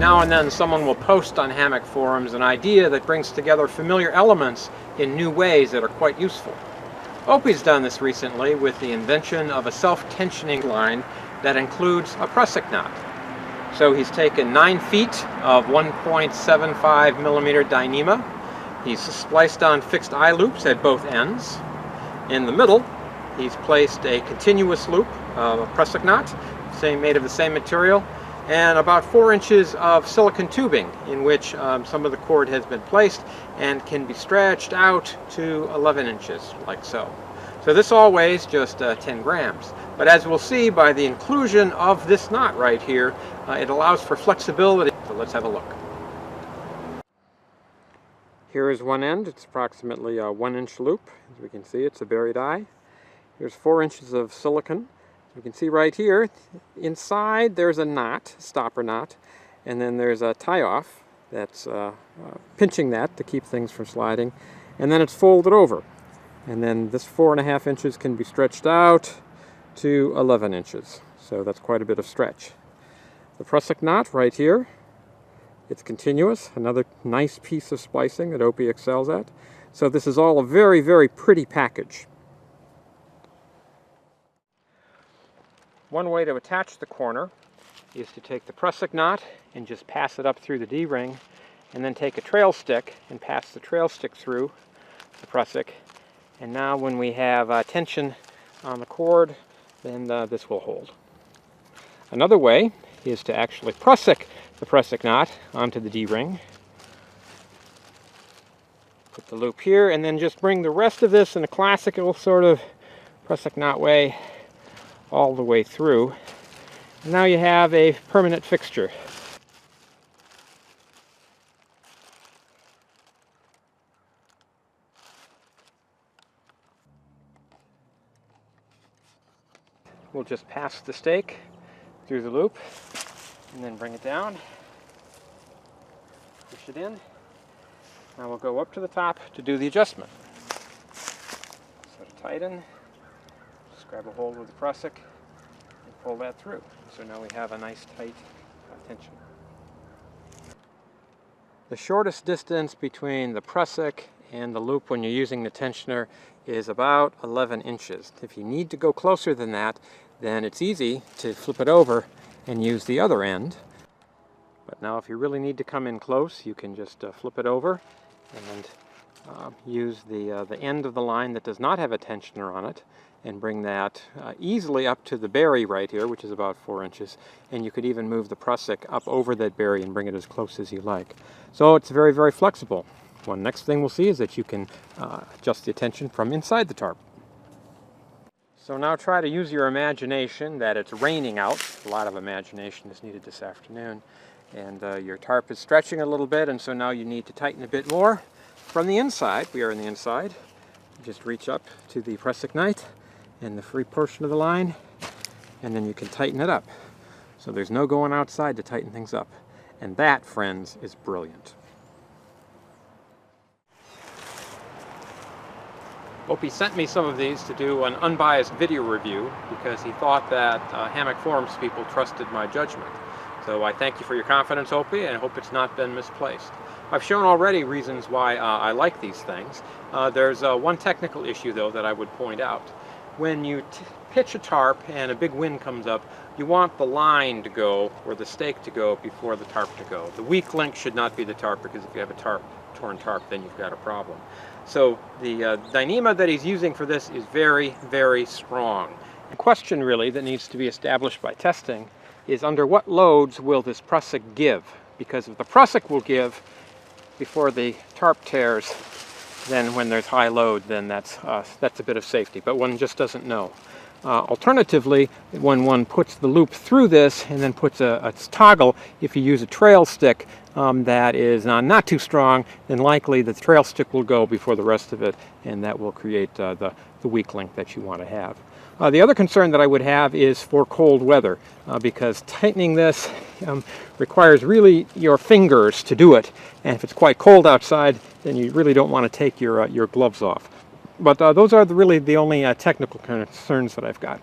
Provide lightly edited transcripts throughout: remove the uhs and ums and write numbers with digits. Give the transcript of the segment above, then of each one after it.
now and then someone will post on hammock forums an idea that brings together familiar elements in new ways that are quite useful. Opie's done this recently with the invention of a self-tensioning line that includes a prusik knot. So he's taken 9 feet of 1.75 millimeter Dyneema. He's spliced on fixed eye loops at both ends. In the middle, he's placed a continuous loop, a prusik knot, made of the same material, and about 4 inches of silicone tubing in which some of the cord has been placed and can be stretched out to 11 inches, like so. So this all weighs just 10 grams. But as we'll see by the inclusion of this knot right here, it allows for flexibility. So let's have a look. Here is one end. It's approximately a 1-inch loop. As we can see, it's a buried eye. Here's 4 inches of silicone. You can see right here, inside there's a knot, stopper knot, and then there's a tie-off that's pinching that to keep things from sliding, and then it's folded over. And then this 4.5 inches can be stretched out to 11 inches. So that's quite a bit of stretch. The prusik knot right here, it's continuous, another nice piece of splicing that Opie excels at. So this is all a very, very pretty package. One way to attach the corner is to take the prusik knot and just pass it up through the D-ring, and then take a trail stick and pass the trail stick through the prusik. And now when we have tension on the cord, then this will hold. Another way is to actually prusik the prusik knot onto the D-ring. Put the loop here, and then just bring the rest of this in a classical sort of prusik knot way all the way through. And now you have a permanent fixture. We'll just pass the stake through the loop and then bring it down, push it in. Now we'll go up to the top to do the adjustment. So to tighten, just grab a hold with the prusik and pull that through. So now we have a nice tight tension. The shortest distance between the prusik and the loop when you're using the tensioner is about 11 inches. If you need to go closer than that, then it's easy to flip it over and use the other end. But now if you really need to come in close, you can just flip it over and use the end of the line that does not have a tensioner on it and bring that easily up to the berry right here, which is about 4 inches. And you could even move the prusik up over that berry and bring it as close as you like. So it's very, very flexible. One next thing we'll see is that you can adjust the tension from inside the tarp. So now try to use your imagination that it's raining out. A lot of imagination is needed this afternoon. And your tarp is stretching a little bit, and so now you need to tighten a bit more. From the inside, we are in the inside, just reach up to the prusik knot and the free portion of the line, and then you can tighten it up. So there's no going outside to tighten things up. And that, friends, is brilliant. Opie sent me some of these to do an unbiased video review because he thought that hammock forums people trusted my judgment. So I thank you for your confidence, Opie, and I hope it's not been misplaced. I've shown already reasons why I like these things. There's one technical issue, though, that I would point out. When you pitch a tarp and a big wind comes up, you want the line to go, or the stake to go, before the tarp to go. The weak link should not be the tarp, because if you have a torn tarp, then you've got a problem. So the Dyneema that he's using for this is very, very strong. The question really that needs to be established by testing is under what loads will this prusik give? Because if the prusik will give before the tarp tears, then when there's high load, then that's a bit of safety, but one just doesn't know. Alternatively, when one puts the loop through this and then puts a toggle, if you use a trail stick that is not too strong, then likely the trail stick will go before the rest of it, and that will create the weak link that you want to have. The other concern that I would have is for cold weather, because tightening this requires really your fingers to do it, and if it's quite cold outside, then you really don't want to take your gloves off. But those are really the only technical concerns that I've got.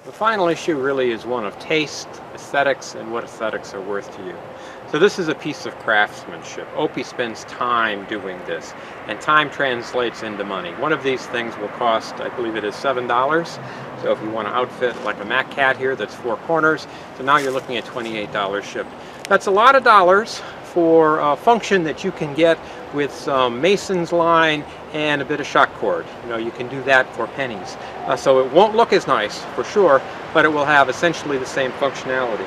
The final issue really is one of taste, aesthetics, and what aesthetics are worth to you. So this is a piece of craftsmanship. Opie spends time doing this, and time translates into money. One of these things will cost, I believe it is $7. So if you want to outfit like a Mac cat here that's 4 corners, so now you're looking at $28 shipped. That's a lot of dollars for a function that you can get with some mason's line and a bit of shock cord. You know, you can do that for pennies. So it won't look as nice for sure, but it will have essentially the same functionality.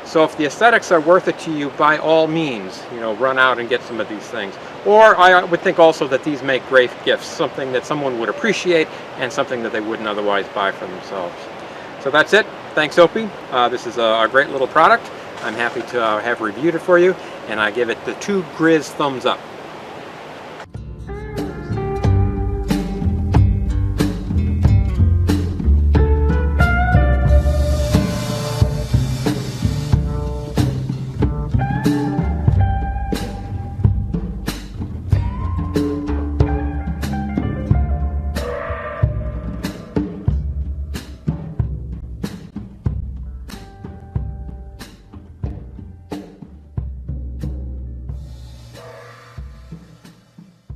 So if the aesthetics are worth it to you, by all means, you know, run out and get some of these things. Or I would think also that these make great gifts, something that someone would appreciate and something that they wouldn't otherwise buy for themselves. So that's it. Thanks, Opie. This is a great little product. I'm happy to have reviewed it for you, and I give it the 2 Grizz thumbs up.